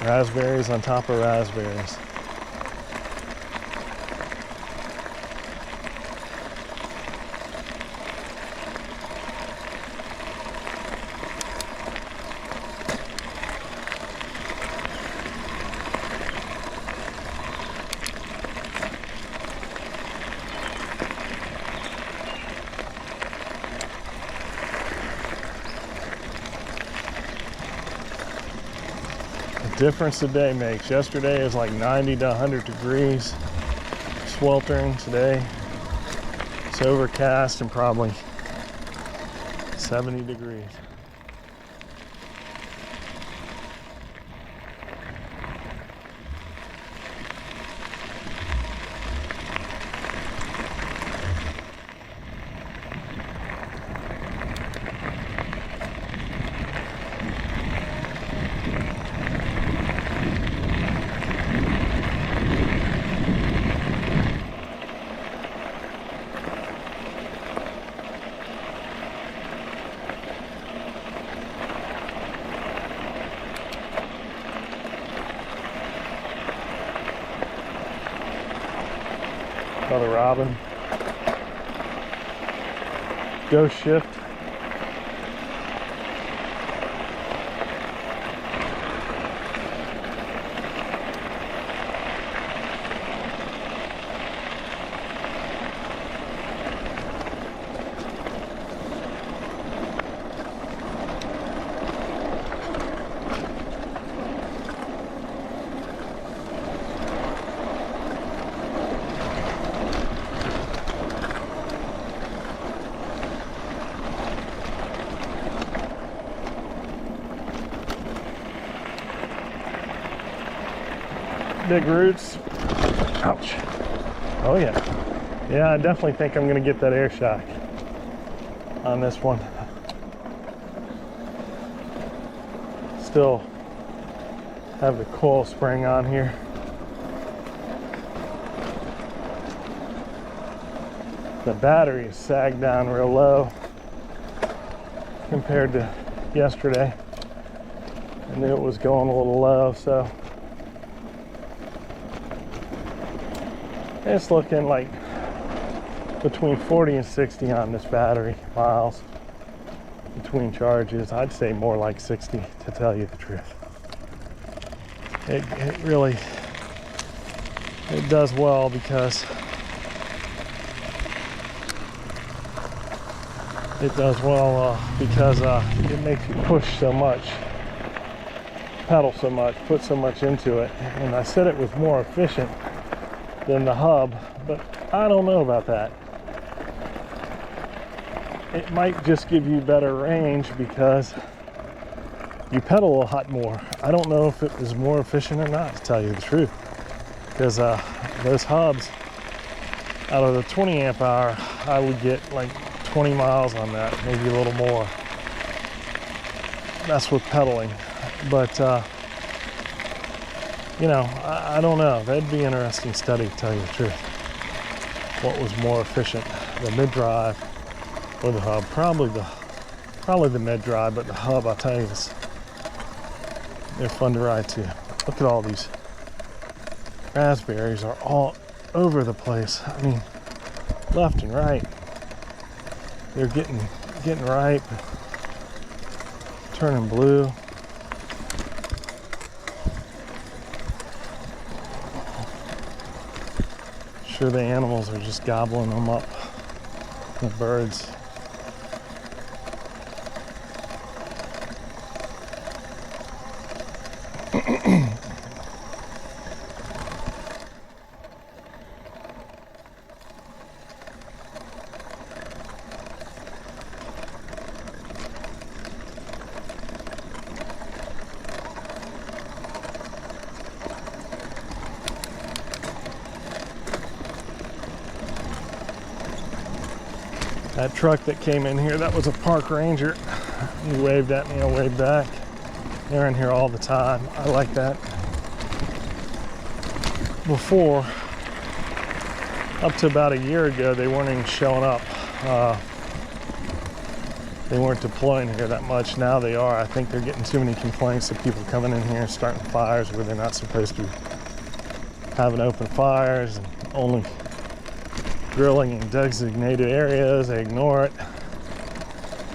Raspberries on top of raspberries. Difference a day makes. Yesterday is like 90 to 100 degrees, sweltering. Today it's overcast and probably 70 degrees. Another robin. Ghost shift. Big roots. Ouch. Oh yeah. Yeah, I definitely think I'm gonna get that air shock on this one. Still have the coil spring on here. The battery is sagged down real low compared to yesterday. I knew it was going a little low, so it's looking like between 40 and 60 on this battery miles between charges. I'd say more like 60 to tell you the truth. It really does well because it makes you push so much, pedal so much, put so much into it. And I said it was more efficient than the hub, but I don't know about that. It might just give you better range because you pedal a lot more. I don't know if it was more efficient or not, to tell you the truth, because those hubs, out of the 20 amp hour, I would get like 20 miles on that, maybe a little more. That's with pedaling, but you know, I don't know. That'd be an interesting study, to tell you the truth. What was more efficient, the mid-drive or the hub? Probably the mid-drive, but the hub, I'll tell you, they're fun to ride too. Look at all these raspberries are all over the place. I mean, left and right. They're getting ripe, turning blue. Sure, the animals are just gobbling them up, the birds. That truck that came in here, that was a park ranger. He waved at me, I waved back. They're in here all the time. I like that. Before, up to about a year ago, they weren't even showing up. they weren't deploying here that much. Now they are. I think they're getting too many complaints of people coming in here and starting fires where they're not supposed to be having open fires, and only grilling in designated areas. They ignore it.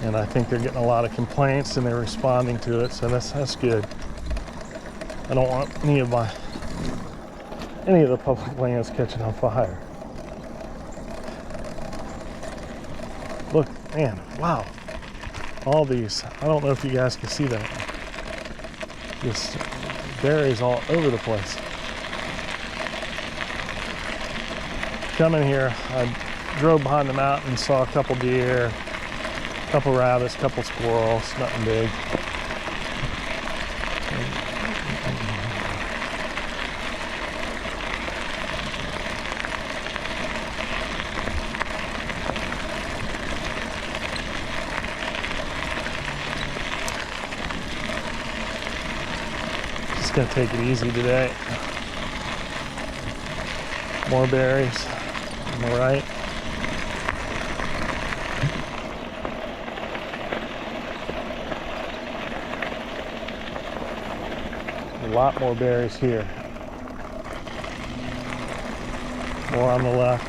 And I think they're getting a lot of complaints and they're responding to it, so that's good. I don't want any of the public lands catching on fire. Look, man, wow. All these, I don't know if you guys can see that. Just berries all over the place. Coming here, I drove behind the mountain, saw a couple deer, a couple rabbits, a couple squirrels, nothing big. Just gonna take it easy today. More berries on the right. A lot more berries here. More on the left.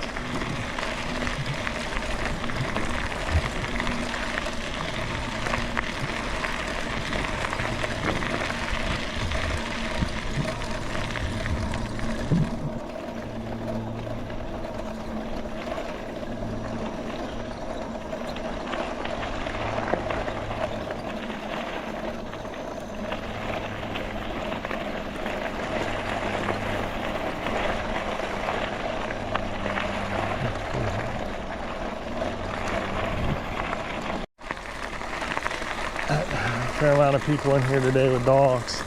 A fair amount of people in here today with dogs.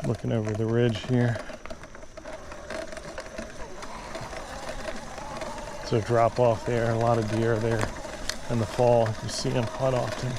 Looking over the ridge here. So drop off there, a lot of deer there in the fall. You see them quite often.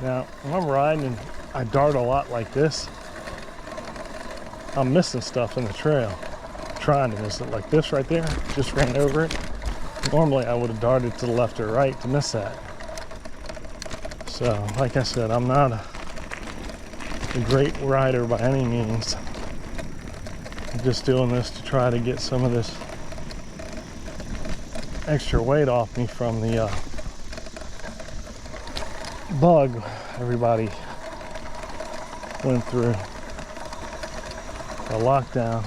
Now, when I'm riding and I dart a lot like this, I'm missing stuff in the trail. Trying to miss it, like this right there, just ran over it. Normally I would have darted to the left or right to miss that. So, like I said, I'm not a great rider by any means. I'm just doing this to try to get some of this extra weight off me from the bug everybody went through, the lockdown.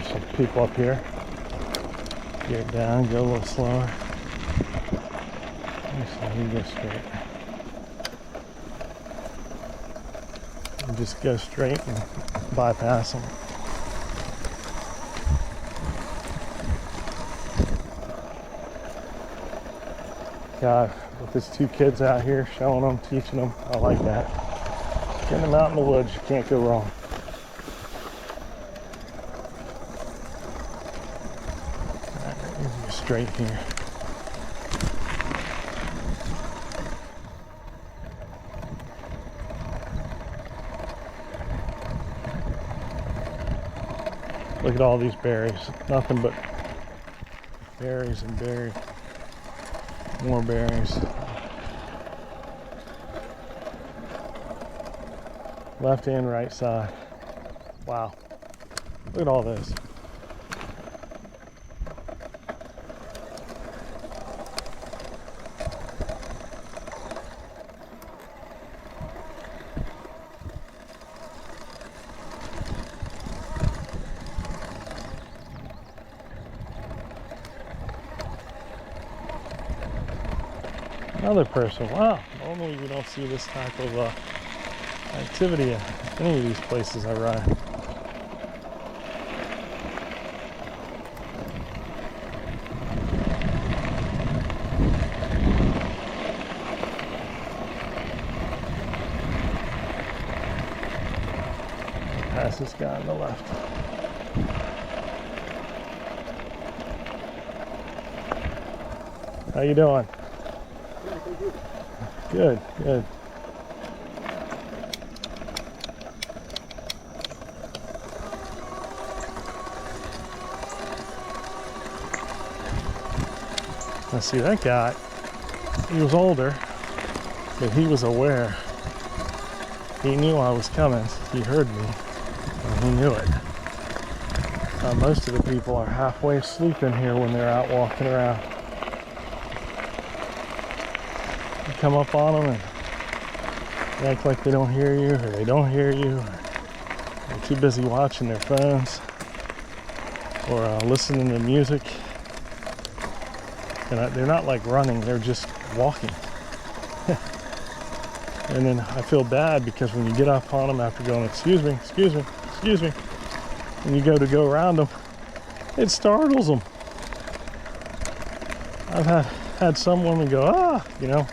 there's some people up here. Get it down, go a little slower. You go straight. And just go straight and bypass them. God, with these two kids out here showing them, teaching them, I like that. Getting them out in the woods, you can't go wrong. Alright, straight here. Look at all these berries. Nothing but berries and berries. More berries. Left and right side. Wow. Look at all this. Another person. Wow, normally we don't see this type of activity at any of these places I ride. Pass this guy on the left. How you doing? Good, good. Now see, that guy, he was older, but he was aware. He knew I was coming. He heard me, and he knew it. Most of the people are halfway asleep in here when they're out walking around. You come up on them and they act like they don't hear you, or they don't hear you, or they're too busy watching their phones or listening to music. And they're not like running, they're just walking. And then I feel bad because when you get up on them after going, excuse me, excuse me, excuse me, and you go around them, it startles them. I've had some women go, ah, you know,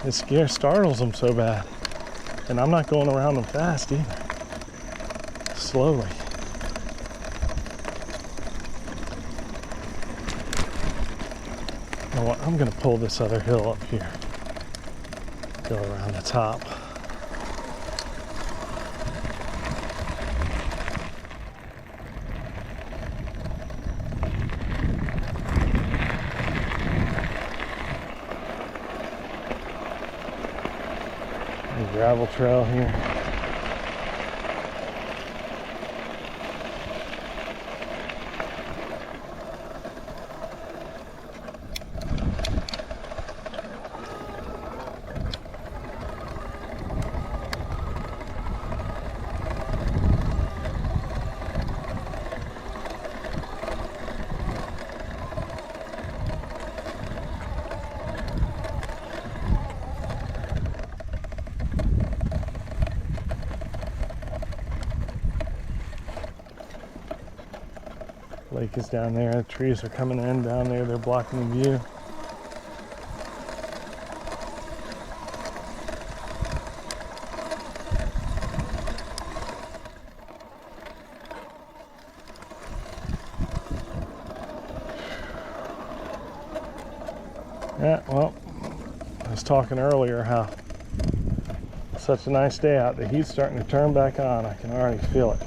it startles them so bad. And I'm not going around them fast either. Slowly. You know what? I'm going to pull this other hill up here. Go around the top. Gravel trail here. Lake is down there. The trees are coming in down there. They're blocking the view. Yeah, well, I was talking earlier how it's such a nice day out. The heat's starting to turn back on. I can already feel it.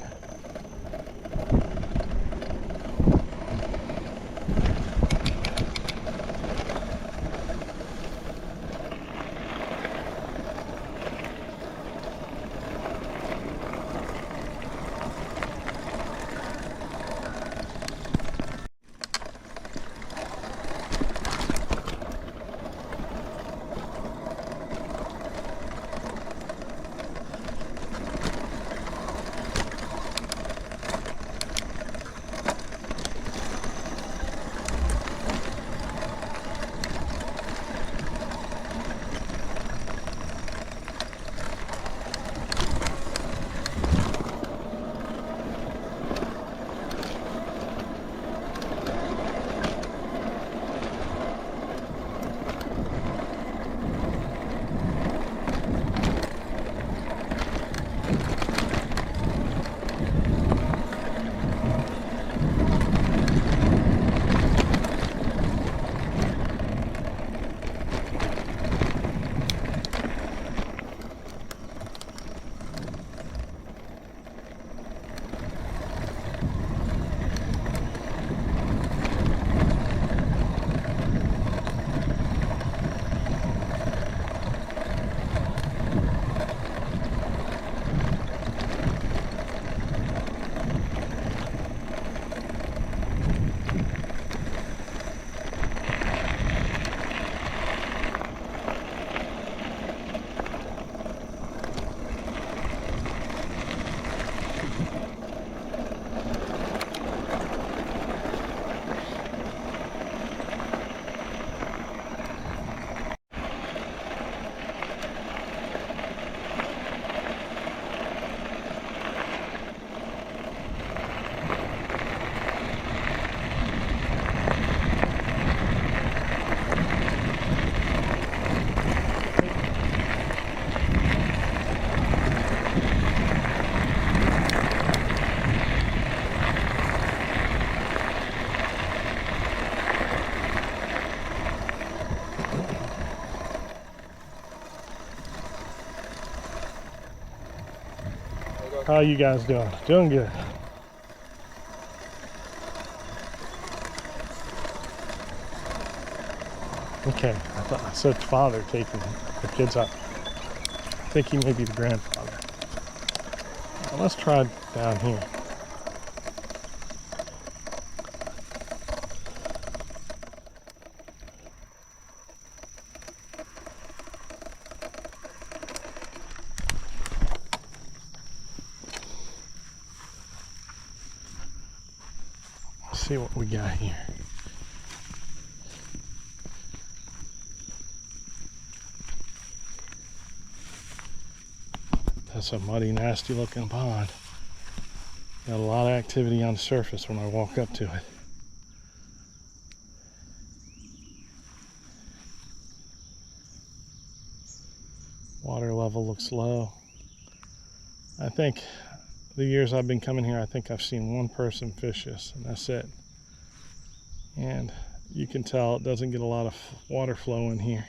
How you guys doing? Doing good. Okay, I thought I said father taking the kids out. I think he may be the grandfather. Well, let's try down here. Let's see what we got here. That's a muddy, nasty looking pond. Got a lot of activity on the surface when I walk up to it. Water level looks low. I think the years I've been coming here, I think I've seen one person fish this, and that's it. And you can tell it doesn't get a lot of water flow in here.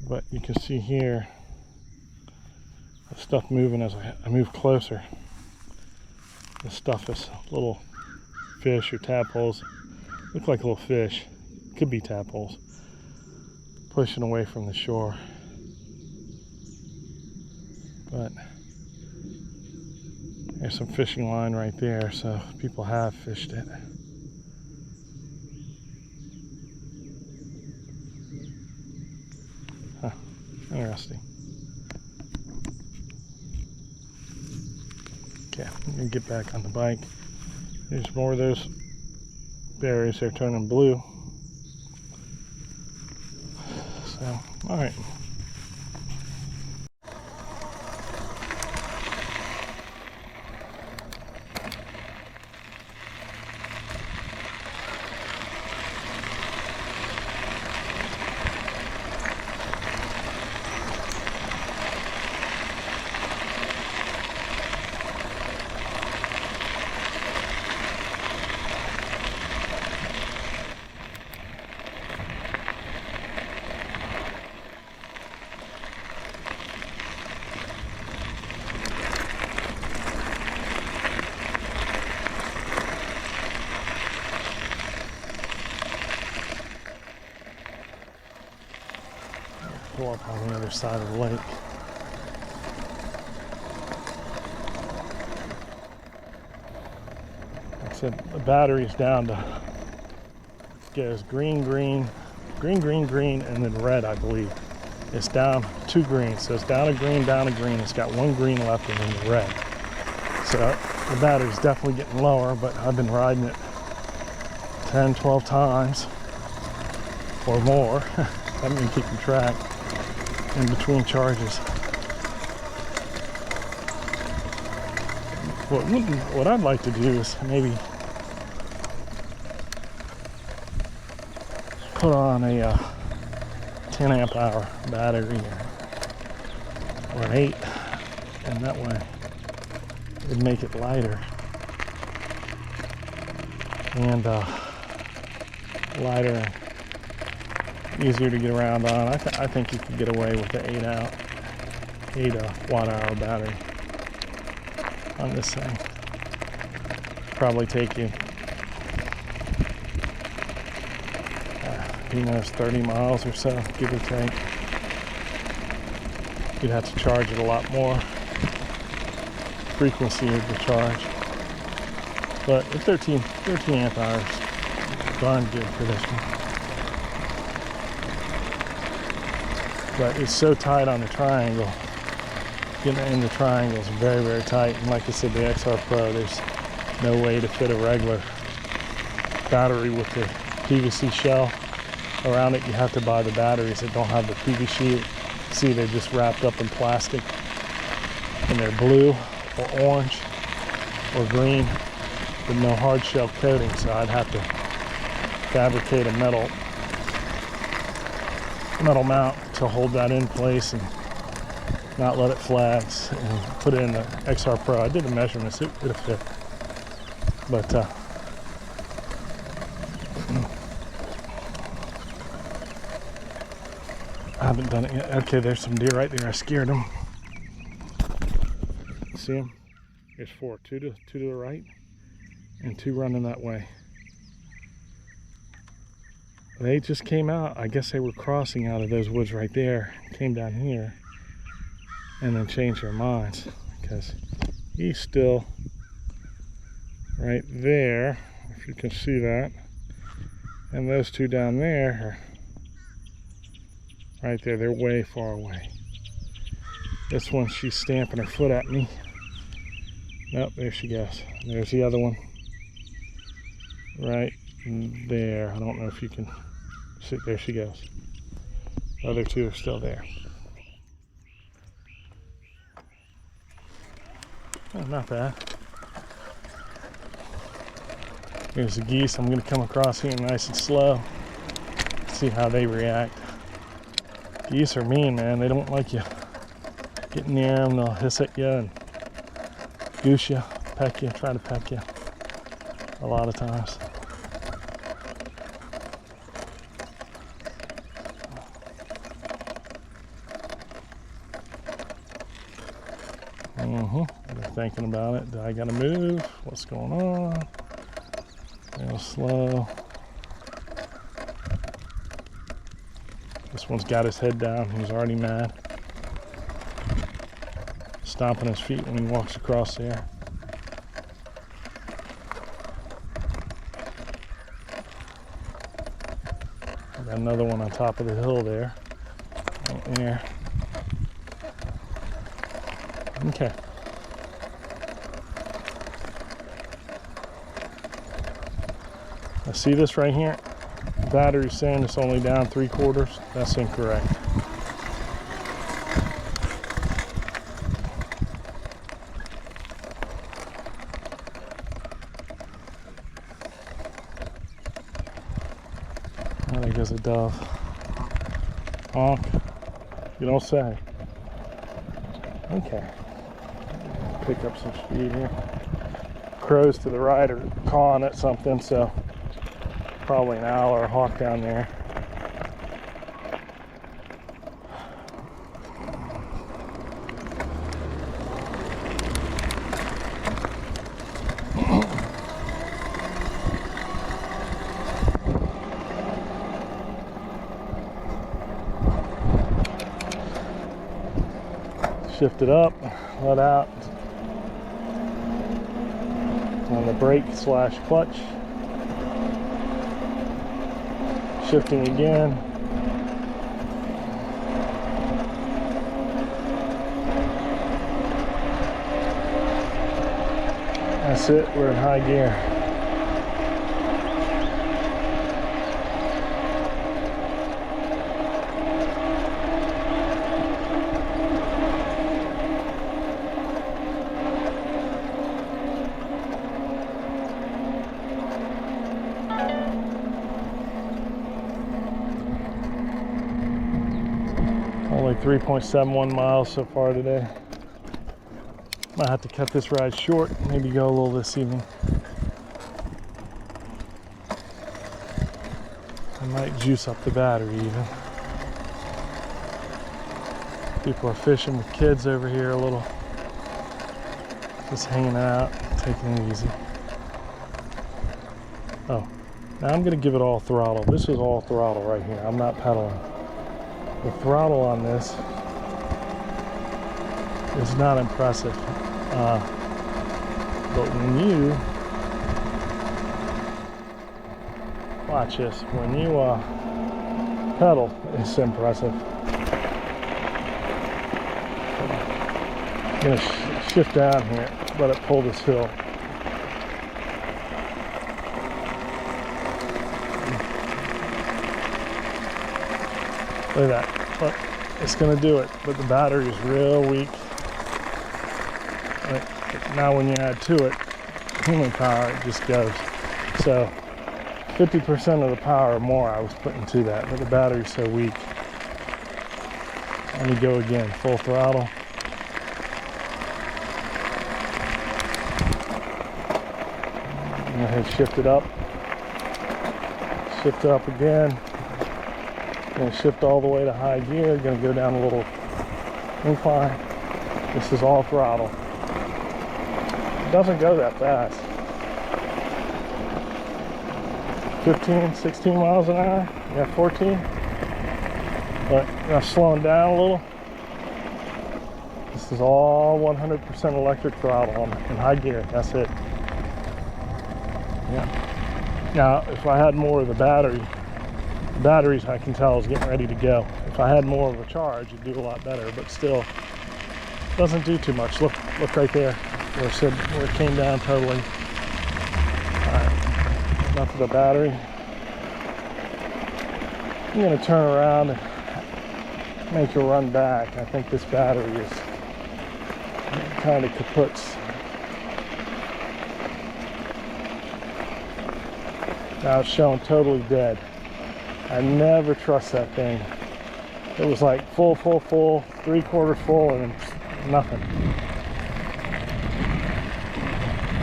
But you can see here, the stuff moving as I move closer. The stuff is little fish or tadpoles. Look like little fish. Could be tadpoles. Pushing away from the shore. But there's some fishing line right there, so people have fished it. Huh, interesting. Okay, I'm gonna get back on the bike. There's more of those berries, they're turning blue. So, all right. Pull up on the other side of the lake. Like I said, the battery's down to, it goes green, green, green, green, green, and then red, I believe. It's down 2 greens, so it's down a green, down a green. It's got 1 green left and then the red. So the battery's definitely getting lower, but I've been riding it 10, 12 times or more. I haven't been keeping track. In between charges. What I'd like to do is maybe put on a 10 amp hour battery or an 8, and that way it'd make it lighter and lighter and easier to get around on. I think you could get away with the 8 watt hour battery on this thing. Probably take you, who knows, 30 miles or so, give or take. You'd have to charge it a lot more. Frequency of the charge. But the 13 amp hours is darn good for this one. But it's so tight on the triangle. Getting in the triangle is very, very tight. And like I said, the XR Pro, there's no way to fit a regular battery with the PVC shell around it. You have to buy the batteries that don't have the PVC. See, they're just wrapped up in plastic. And they're blue or orange or green with no hard shell coating. So I'd have to fabricate a metal mount to hold that in place and not let it flex, and put it in the XR Pro. I did the measurements, it'll fit. But I haven't done it yet. Okay, there's some deer right there. I scared them. see them? There's 4, two to the right and 2 running that way. They just came out. I guess they were crossing out of those woods right there, came down here, and then changed their minds, because he's still right there, if you can see that. And those 2 down there are right there. They're way far away. This one, she's stamping her foot at me. Nope, there she goes. There's the other one right there. I don't know if you can see. There she goes. The other 2 are still there. Oh, not bad. Here's the geese. I'm going to come across here nice and slow. See how they react. Geese are mean, man. They don't like you. Get near them, they'll hiss at you and goose you, peck you, try to peck you a lot of times. They're thinking about it. Do I gotta move? What's going on? Real slow. This one's got his head down. He's already mad. Stomping his feet when he walks across there. Got another one on top of the hill there. Right there. Okay. I see this right here. The battery's saying it's only down 3/4. That's incorrect. Oh, there goes a dove. Honk. You don't say. Okay. Pick up some speed here. Crows to the right are cawing at something, so probably an owl or a hawk down there. Shift it up, let out on the brake / clutch. Shifting again. That's it, we're in high gear. Only 3.71 miles so far today. Might have to cut this ride short, maybe go a little this evening. I might juice up the battery even. People are fishing with kids over here a little. Just hanging out, taking it easy. Oh, now I'm gonna give it all throttle. This is all throttle right here. I'm not pedaling. The throttle on this is not impressive, but when you watch this, when you pedal, it's impressive. I'm gonna shift down here, let it pull this hill. Look at that. Look, it's going to do it, but the battery is real weak. Now when you add to it human power, it just goes. So 50% of the power or more I was putting to that, but the battery's so weak. Let me go again, full throttle. Go ahead, shift it up. Shift it up again. Going to shift all the way to high gear. Going to go down a little incline. This is all throttle. It doesn't go that fast. 15, 16 miles an hour. Yeah, 14. But now slowing down a little. This is all 100% electric throttle in high gear. That's it. Yeah. Now, if I had more of the batteries I can tell is getting ready to go. If I had more of a charge, it'd do a lot better, but still doesn't do too much. Look right there where it came down totally. All right, enough of the battery. I'm gonna turn around and make a run back. I think this battery is kind of kaputs. Now it's showing totally dead. I never trust that thing. It was like full, 3/4 full, and nothing.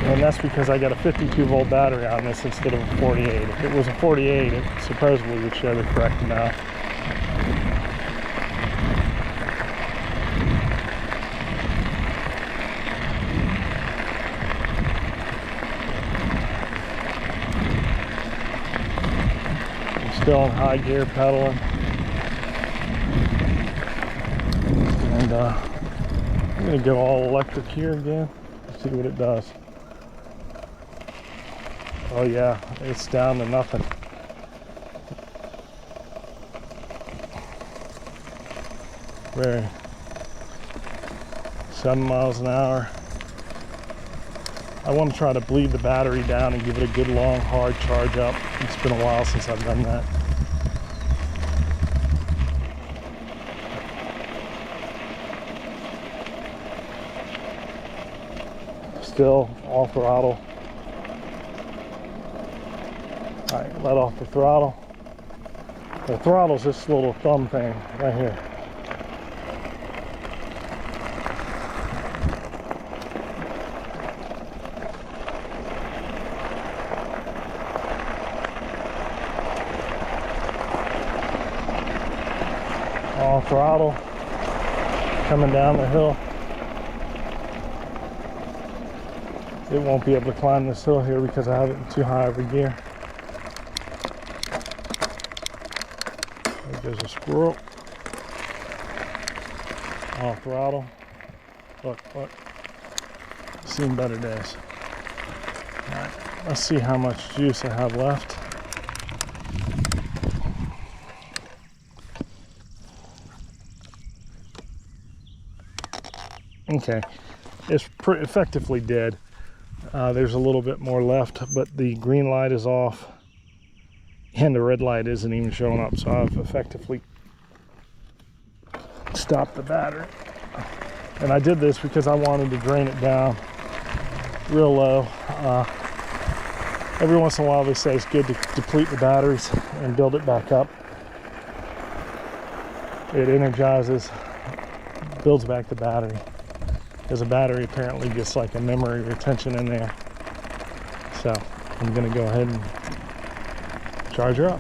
And that's because I got a 52 volt battery on this instead of a 48. If it was a 48, it supposedly would show the correct amount. Still in high gear pedaling, and I'm going to go all electric here again, see what it does. Oh yeah, it's down to nothing. Very 7 miles an hour. I want to try to bleed the battery down and give it a good long hard charge up. It's been a while since I've done that. Still all throttle. All right, let off the throttle. The throttle's this little thumb thing right here. All throttle, coming down the hill. It won't be able to climb this hill here because I have it in too high of a gear. There goes a squirrel. All throttle. Look. Seen better days. All right, let's see how much juice I have left. Okay, it's effectively dead. There's a little bit more left, but the green light is off and the red light isn't even showing up, so I've effectively stopped the battery. And I did this because I wanted to drain it down real low. Every once in a while they say it's good to deplete the batteries and build it back up. It energizes, builds back the battery. Because the battery apparently gets like a memory retention in there. So I'm going to go ahead and charge her up.